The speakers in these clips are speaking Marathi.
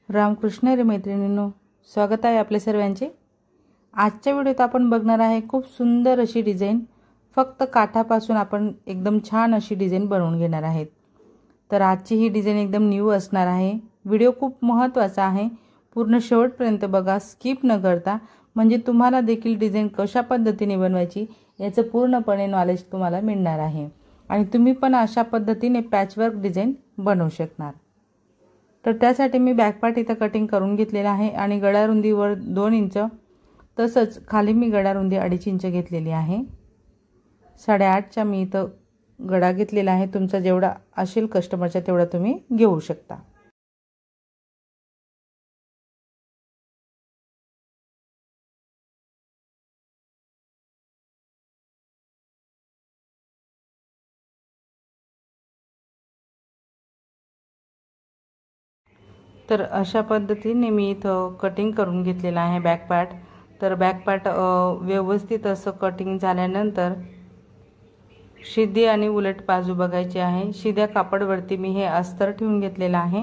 रामकृष्ण रे मैत्रिणींनो, स्वागत आहे आपल्या सर्वांचे। आजच्या व्हिडिओत आपण बघणार आहे खूप सुंदर अशी डिझाइन। फक्त काठापासून आपण एकदम छान अशी डिझाइन बनवून घेणार आहोत। तर आजची ही डिझाइन एकदम न्यू असणार आहे। व्हिडिओ खूप महत्त्वाचा आहे, पूर्ण शेवटपर्यंत बघा, स्किप न करता, म्हणजे तुम्हाला देखील डिझाइन कशा पद्धतीने बनवायची याचं पूर्णपणे नॉलेज तुम्हाला मिळणार आहे आणि तुम्ही पण अशा पद्धतीने पॅचवर्क डिझाइन बनवू शकणार। तर त्यासाठी मी बॅक पार्ट इथं कटिंग करून घेतलेला आहे आणि गळा रुंदीवर 2 इंच, तसंच खाली मी गळा रुंदी 2.5 इंच घेतलेली आहे। 8.5चा मी इथं गळा घेतलेला आहे। तुमचा जेवढा असेल कस्टमरचा तेवढा तुम्ही घेऊ शकता। तर अशा पद्धतीने मी इथं कटिंग करून घेतलेला आहे बॅक पार्ट। तर बॅक पार्ट व्यवस्थित असं कटिंग झाल्यानंतर शिदी आणि उलट बाजू बघायची आहे। शिद्या कापडवरती मी हे अस्तर ठेवून घेतलेला आहे।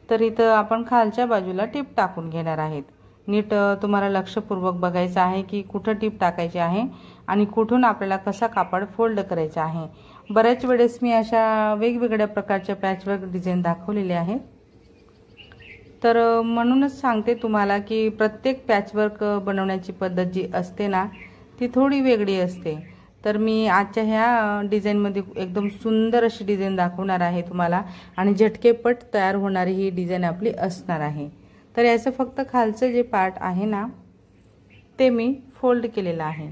तर इथं आपण खालच्या बाजूला टिप टाकून घेणार आहेत। नीट तुम्हाला लक्षपूर्वक बघायचं आहे की कुठं टिप टाकायची आहे आणि कुठून आपल्याला कसा कापड फोल्ड करायचा आहे। बऱ्याच वेळेस मी अशा वेगवेगळ्या प्रकारच्या पॅचवर्क डिझाइन दाखवलेले आहेत। तर म्हणूनच सांगते तुम्हाला की प्रत्येक पॅचवर्क बनवण्याची पद्धत जी असते ना ती थोडी वेगळी असते। तर मी आजच्या ह्या डिझाइन मध्ये एकदम सुंदर अशी डिझाइन दाखवणार आहे तुम्हाला आणि झटकेपट तयार होणारी ही डिझाइन आपली असणार आहे। तर याचं फक्त खालचं जे पार्ट आहे ना ते मी फोल्ड केलेलं आहे।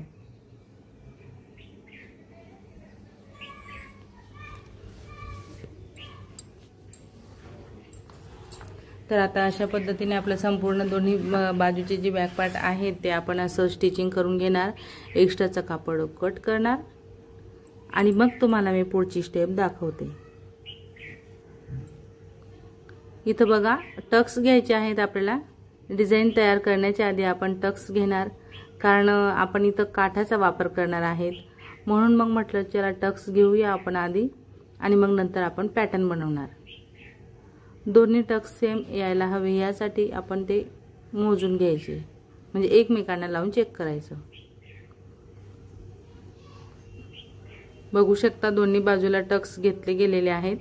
तर आता अशा पद्धतीने आपलं संपूर्ण दोन्ही बाजूचे जे बॅक पार्ट आहेत ते आपण असं स्टिचिंग करून घेणार, एक्स्ट्राचं कापड कट करणार आणि मग तुम्हाला मी पुढची स्टेप दाखवते। इथं बघा, टक्स घ्यायचे आहेत आपल्याला। डिझाइन तयार करण्याच्या आधी आपण टक्स घेणार, कारण आपण इथं काठाचा वापर करणार आहेत, म्हणून मग म्हटलं चला टक्स घेऊया आपण आधी आणि मग नंतर आपण पॅटर्न बनवणार। दोन्ही टक्स सेम यायला हवे यासाठी आपण ते मोजून घ्यायचे, म्हणजे एकमेकांना लावून चेक करायचं। बघू शकता दोन्ही बाजूला टक्स घेतले गेलेले आहेत।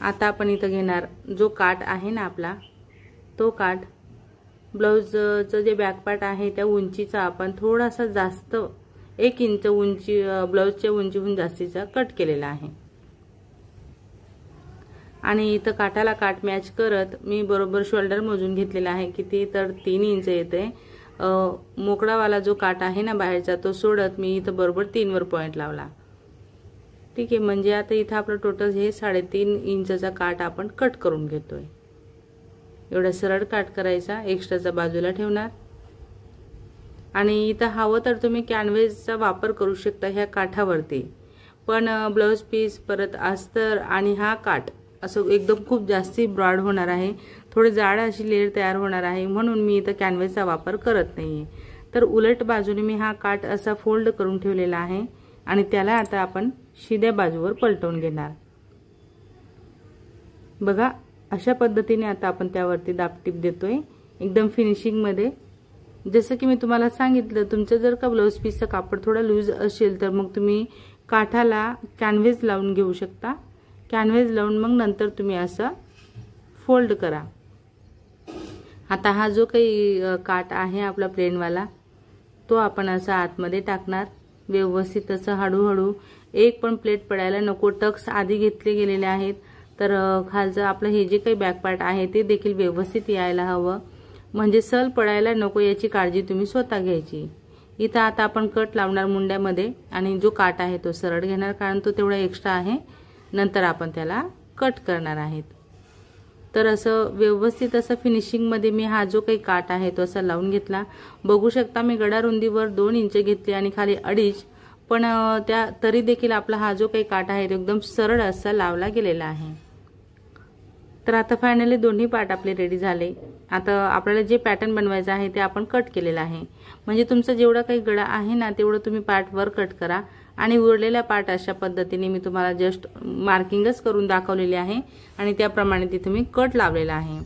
आता आपण इथं घेणार जो काठ आहे ना आपला, तो काठ ब्लाउजचं जे बॅक पार्ट आहे त्या उंचीचा आपण थोडासा जास्त 1 इंच उंची ब्लाउजच्या उंचीहून जास्तीचा कट केलेला आहे आणि इथं काठाला काठ मॅच करत मी बरोबर शोल्डर मोजून घेतलेला आहे। किती तर 3 इंच येते। मोकळावाला जो काठ आहे ना बाहेरचा तो सोडत मी इथं बरोबर 3 वर पॉइंट लावला। ठीक आहे, म्हणजे आता इथं आपलं टोटल हे 3.5 इंचचा काठ आपण कट करून घेतोय। एवढा सरळ काठ करायचा, एक्स्ट्राचा बाजूला ठेवणार आणि इथं हवं तर तुम्ही कॅनव्हासचा वापर करू शकता ह्या काठावरती, पण ब्लाउज पीस परत अस्तर आणि हा काठ असं एकदम खूप जास्ती ब्रॉड होणार आहे, थोडी जाड अशी लेयर तयार होणार आहे, म्हणून मी इथं कॅनव्हासचा वापर करत नाहीये। तर उलट बाजूने मी हा काठ असा फोल्ड करून ठेवलेला आहे आणि त्याला आता आपण शिद्या बाजूवर पलटवून घेणार। बघा, अशा पद्धतीने आता आपण त्यावरती दाबटीप देतोय एकदम फिनिशिंग मध्ये। जसं की मी तुम्हाला सांगितलं, तुमचं जर का ब्लाउज पीसचं कापड थोडा लूज असेल तर मग तुम्ही काठाला कॅनव्हास लावून घेऊ शकता। कॅनव्हास लावून मग नंतर तुम्ही असं फोल्ड करा। आता हा जो काही काठ आहे आपला प्लेनवाला तो आपण असा आतमध्ये टाकणार, व्यवस्थित असं हळूहळू, एक पण प्लेट पडायला नको। टक्स आधी घेतले गेलेले आहेत, तर खालचं आपलं हे जे काही बॅक पार्ट आहे ते देखील व्यवस्थित यायला हवं, म्हणजे सल पडायला नको याची काळजी तुम्ही स्वतः घ्यायची। इथं आता आपण कट लावणार मुंड्यामध्ये आणि जो काठ आहे तो सरळ घेणार, कारण तो तेवढा एक्स्ट्रा आहे, नंतर आपण त्याला कट करणार आहेत। तर असं व्यवस्थित असं फिनिशिंग मध्ये मी हा जो काही काठ आहे तो असा लावून घेतला। बघू शकता मी गळा रुंदीवर 2 इंच घेतली आणि खाली 2.5, पण त्या तरी देखील आपला हा जो काही काठ आहे तो एकदम सरळ असा लावला गेलेला आहे। तर आता फायनली दोन्ही पार्ट आपले रेडी झाले। आता आपल्याला जे पॅटर्न बनवायचं आहे ते आपण कट केलेलं आहे, म्हणजे तुमचा जेवढा काही गळा आहे ना तेवढं तुम्ही पार्ट वर कट करा आणि उरलेला पार्ट अशा पद्धतीने मी तुम्हाला जस्ट मार्किंगच करून दाखवलेले आहे आणि त्याप्रमाणे तिथे मी कट लावलेला आहे।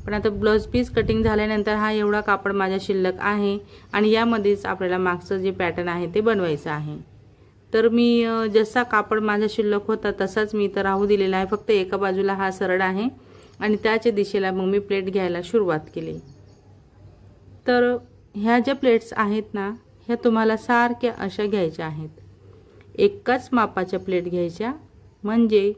पण आता ब्लाउज पीस कटिंग झाल्यानंतर हा एवढा कापड माझ्या शिल्लक आहे आणि यामध्येच आपल्याला मागचं जे पॅटर्न आहे ते बनवायचं आहे। तर मी जसा कापड माझा शिल्लक होता तसाच मी इथं राहू दिलेला आहे, फक्त एका बाजूला हा सरळ आहे आणि त्याच्या दिशेला मग मी प्लेट घ्यायला सुरुवात केली। तर ह्या ज्या प्लेट्स आहेत ना, ह्या तुम्हाला सारख्या अशा घ्यायच्या आहेत, एकाच मापाच्या प्लेट घ्यायच्या, म्हणजे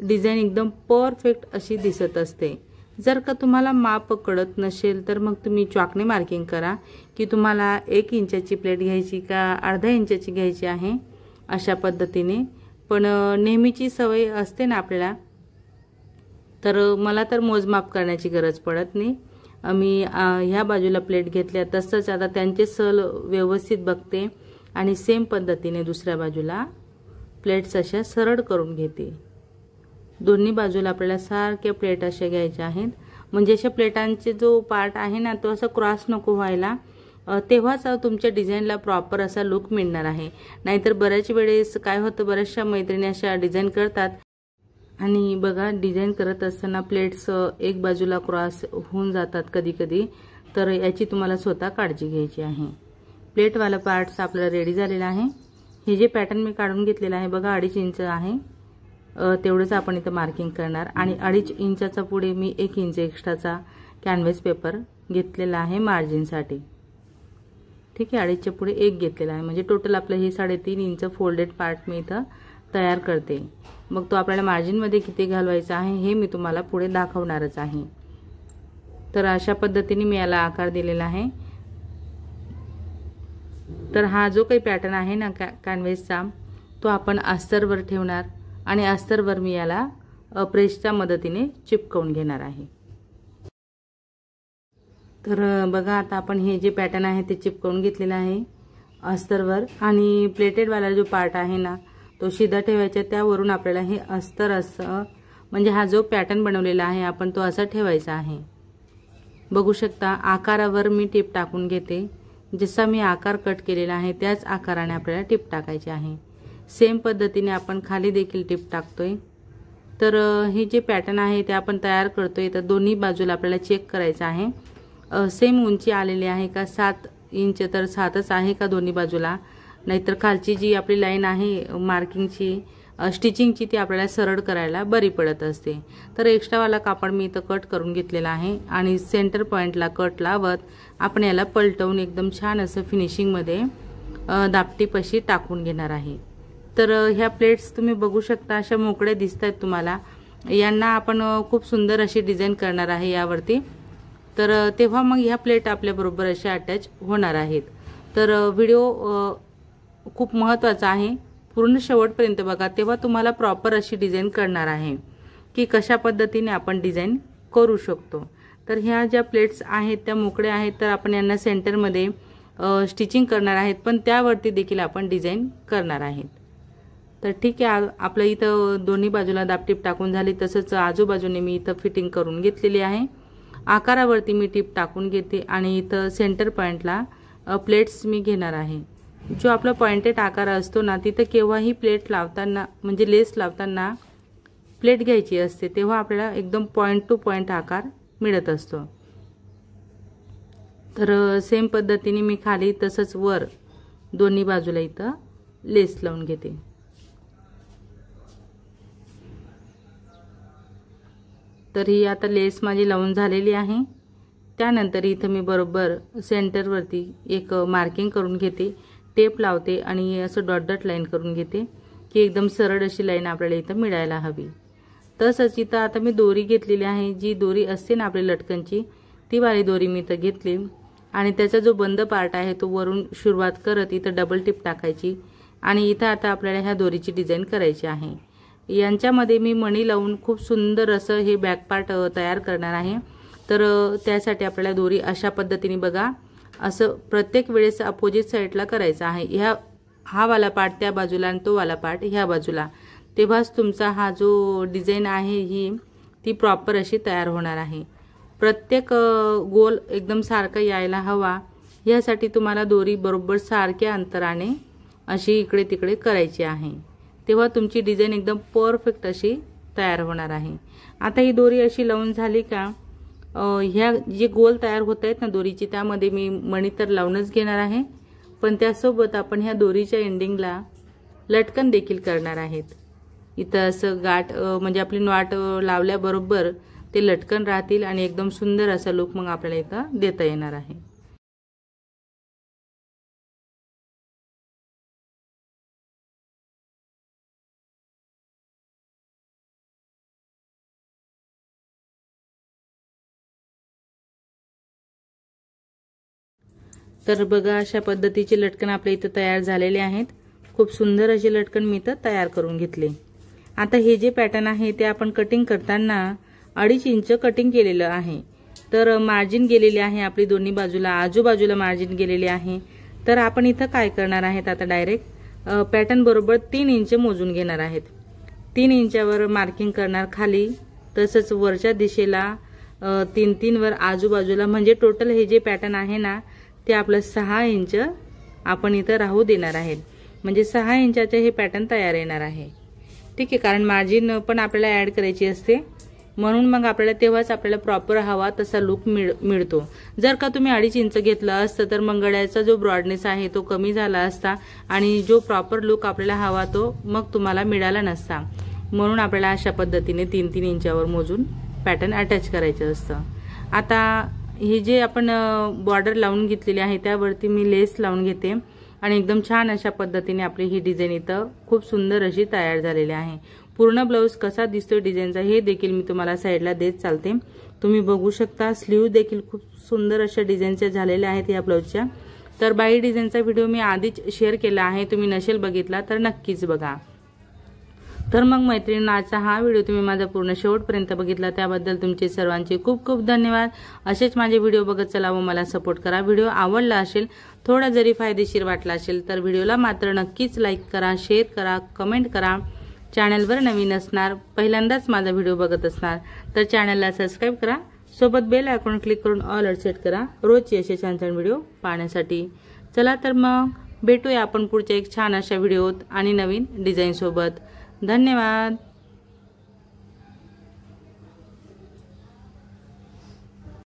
डिझाइन एकदम परफेक्ट अशी दिसत असते। जर का तुम्हाला माप कळत नसेल तर मग तुम्ही चॉकने मार्किंग करा की तुम्हाला 1 इंचाची प्लेट घ्यायची का अर्धा इंचाची घ्यायची आहे, अशा पद्धतीने। पण नेहमीची सवय असते ना आपल्याला, तर मला तर मोजमाप करण्याची गरज पडत नाही। मी ह्या बाजूला प्लेट घेतल्या तसंच आता त्यांचे सल व्यवस्थित बघते आणि सेम पद्धतीने दुसऱ्या बाजूला प्लेट्स अशा सरळ करून घेते। दोन्ही बाजूला आपल्याला सारख्या प्लेट अशा घ्यायच्या आहेत, म्हणजे अशा प्लेटांचे जो पार्ट आहे ना तो असा क्रॉस नको व्हायला, तेव्हाच तुमच्या डिझाईनला प्रॉपर असा लुक मिळणार आहे। नाहीतर बऱ्याच वेळेस काय होतं, बऱ्याचशा मैत्रिणी अशा डिझाईन करतात आणि बघा डिझाईन करत असताना प्लेट्स एक बाजूला क्रॉस होऊन जातात कधी कधी, तर याची तुम्हाला स्वतः काळजी घ्यायची आहे। प्लेटवाला पार्ट्स आपल्याला रेडी झालेला आहे। हे जे पॅटर्न मी काढून घेतलेला आहे बघा 2.5 इंच आहे, तेवढंच आपण इथं मार्किंग करणार आणि 2.5 इंचाचा पुढे मी 1 इंच एक्स्ट्राचा कॅनव्हास पेपर घेतलेला आहे मार्जिनसाठी। ठीक आहे, 2.5च्या पुढे 1 घेतलेला आहे, म्हणजे टोटल आपलं हे 3.5 इंच फोल्डेड पार्ट मी इथं तयार करते। मग तो आपल्याला मार्जिनमध्ये किती घालवायचा आहे हे मी तुम्हाला पुढे दाखवणारच आहे। तर अशा पद्धतीने मी याला आकार दिलेला आहे। तर हा जो काही पॅटर्न आहे ना कॅनव्हासचा, तो आपण अस्तरवर ठेवणार आणि अस्तरवर मी याला प्रेसच्या मदतीने चिपकवून घेणार आहे। तर बघा आता आपण हे जे पॅटर्न आहे ते चिपकवून घेतलेलं आहे अस्तरवर, आणि प्लेटेड वाला जो पार्ट आहे ना तो सीधा ठेवायचा, त्यावरून आपल्याला हे अस्तर असं, म्हणजे हा जो पॅटर्न बनवलेला आहे आपण तो असा ठेवायचा आहे। बघू शकता आकारावर मी टिप टाकून घेते, जसा मी आकार कट केलेला आहे त्याच आकाराने आपल्याला टिप टाकायची आहे। सेम पद्धतीने आपण खाली देखील टिप टाकतोय। तर हे जे पॅटर्न आहे ते आपण तयार करतोय, तर दोन्ही बाजूला आपल्याला चेक करायचं आहे सेम उंची आलेली आहे का, 7 इंच तर 7च आहे का दोन्ही बाजूला, नाहीतर खालची जी आपली लाईन आहे मार्किंगची स्टिचिंगची ती आपल्याला सरळ करायला बरी पडत असते। तर एक्स्ट्रावाला कापड मी इथं कट करून घेतलेला आहे आणि सेंटर पॉइंटला कट लावत आपण याला पलटवून एकदम छान असं फिनिशिंगमध्ये दापटीपाशी टाकून घेणार आहे। तर ह्या प्लेट्स तुम्ही बघू शकता अशा मोकळ्या दिसतात तुम्हाला, यांना आपण खूप सुंदर अशी डिझाईन करणार आहे यावरती। तर तेव्हा मग ह्या प्लेट आपल्याबरोबर अशा अटॅच होणार आहेत। तर व्हिडिओ खूप महत्त्वाचा आहे, पूर्ण शेवटपर्यंत बघा, तेव्हा तुम्हाला प्रॉपर अशी डिझाईन करणार आहे की कशा पद्धतीने आपण डिझाईन करू शकतो। तर ह्या ज्या प्लेट्स आहेत त्या मोकळ्या आहेत, तर आपण यांना सेंटरमध्ये स्टिचिंग करणार आहेत, पण त्यावरती देखील आपण डिझाईन करणार आहेत। तर ठीक आहे, आपलं इथं दोन्ही बाजूला दापटीप टाकून झाली, तसंच आजूबाजूने मी इथं फिटिंग करून घेतलेली आहे। आकारावरती मी टिप टाकून घेते आणि इथं सेंटर पॉइंटला प्लेट्स मी घेणार आहे। जो आपला पॉइंटेड आकार असतो ना, तिथं केव्हाही प्लेट लावताना म्हणजे लेस लावताना प्लेट घ्यायची असते, तेव्हा आपल्याला एकदम पॉइंट टू पॉइंट आकार मिळत असतो। तर सेम पद्धतीने मी खाली तसंच वर दोन्ही बाजूला इथं लेस लावून घेते। तर ही आता लेस माझी लावून झालेली आहे। त्यानंतर इथं मी बरोबर सेंटरवरती एक मार्किंग करून घेते, टेप लावते आणि असं डॉट डॉट लाईन करून घेते की एकदम सरळ अशी लाईन आपल्याला इथं मिळायला हवी। तसंच इथं आता मी दोरी घेतलेली आहे, जी दोरी असते ना आपली लटकनची, ती वाली दोरी मी इथं घेतली आणि त्याचा जो बंद पार्ट आहे तो वरून सुरुवात करत इथं डबल टिप टाकायची आणि इथं आता आपल्याला ह्या दोरीची डिझाईन करायची आहे। यांच्यामध्ये मी मणी लावून खूप सुंदर असं हे बॅक पार्ट तयार करणार आहे। तर त्यासाठी आपल्याला दोरी अशा पद्धतीने बघा असं प्रत्येक वेळेस अपोजिट साईडला करायचं आहे। हा वाला पार्ट त्या बाजूला आणि तो वाला पार्ट ह्या बाजूला, तेव्हाच तुमचा हा जो डिझाईन आहे ती प्रॉपर अशी तयार होणार आहे। प्रत्येक गोल एकदम सारखा यायला हवा यासाठी तुम्हाला दोरी बरोबर सारख्या अंतराने अशी इकडे तिकडे करायची आहे, तेव्हा तुमची डिझाईन एकदम परफेक्ट अशी तयार होणार आहे। आता ही दोरी अशी लावून झाली का ह्या जे गोल तयार होत आहेत ना दोरीची, त्यामध्ये मी मणी तर लावूनच घेणार आहे, पण त्यासोबत आपण ह्या दोरीच्या एंडिंगला लटकन देखील करणार आहेत। इथं असं गाठ म्हणजे आपली नॉट लावल्याबरोबर ते लटकन राहतील आणि एकदम सुंदर असा लुक मग आपल्याला इथं देता येणार आहे। तर बघा अशा पद्धतीचे लटकन आपल्या इथं तयार झालेले आहेत। खूप सुंदर असे लटकन मी इथं तयार करून घेतले। आता हे जे पॅटर्न आहे ते आपण कटिंग करताना 2.5 इंच कटिंग केलेलं आहे, तर मार्जिन गेलेली आहे आपली दोन्ही बाजूला, आजूबाजूला मार्जिन गेलेली आहे। तर आपण इथं काय करणार आहेत, आता डायरेक्ट पॅटर्न बरोबर 3 इंच मोजून घेणार आहेत। 3 इंचावर मार्किंग करणार खाली, तसंच वरच्या दिशेला 3-3 वर आजूबाजूला, म्हणजे टोटल हे जे पॅटर्न आहे ना ते आपलं 6 इंच आपण इथं राहू देणार आहेत, म्हणजे 6 इंचाचे हे पॅटर्न तयार येणार आहे। ठीक आहे, कारण मार्जिन पण आपल्याला ऍड करायची असते, म्हणून मग आपल्याला तेव्हाच आपल्याला प्रॉपर हवा तसा लुक मिळतो। जर का तुम्ही 2.5 इंच घेतलं असतं तर मंगळ्याचा जो ब्रॉडनेस आहे तो कमी झाला असता आणि जो प्रॉपर लुक आपल्याला हवा तो मग तुम्हाला मिळाला नसता, म्हणून आपल्याला अशा पद्धतीने 3-3 इंचावर मोजून पॅटर्न अटॅच करायचं असतं। आता हे जे आपण बॉर्डर लावून घेतलेली आहे त्यावरती मी लेस लावून घेते आणि एकदम छान अशा पद्धतीने आपली ही डिझाईन इथं खूप सुंदर अशी तयार झालेली आहे। पूर्ण ब्लाउज कसा दिसतोय डिझाईनचा हे देखील मी तुम्हाला साईडला देत चालते, तुम्ही बघू शकता। स्लीव देखील खूप सुंदर अशा डिझाईनच्या झालेल्या आहेत या ब्लाउजच्या। तर बाई डिझाईनचा व्हिडिओ मी आधीच शेअर केला आहे, तुम्ही नसेल बघितला तर नक्कीच बघा। तर मग मैत्रिणींनो, आजचा हा व्हिडिओ तुम्ही माझा पूर्ण शेवटपर्यंत बघितला त्याबद्दल तुमचे सर्वांचे खूप खूप धन्यवाद। असेच माझे व्हिडिओ बघत चला व मला सपोर्ट करा। व्हिडिओ आवडला असेल, थोडा जरी फायदेशीर वाटला असेल तर व्हिडिओला मात्र नक्कीच लाईक करा, शेअर करा, कमेंट करा। चॅनलवर नवीन असणार, पहिल्यांदाच माझा व्हिडिओ बघत असणार तर चॅनलला सबस्क्राईब करा, सोबत बेल आयकॉन क्लिक करून ऑल वर सेट करा रोजचे असे छान छान व्हिडिओ पाहण्यासाठी। चला तर मग भेटूया आपण पुढच्या एक छान अशा व्हिडिओत आणि नवीन डिझाईन सोबत। धन्यवाद।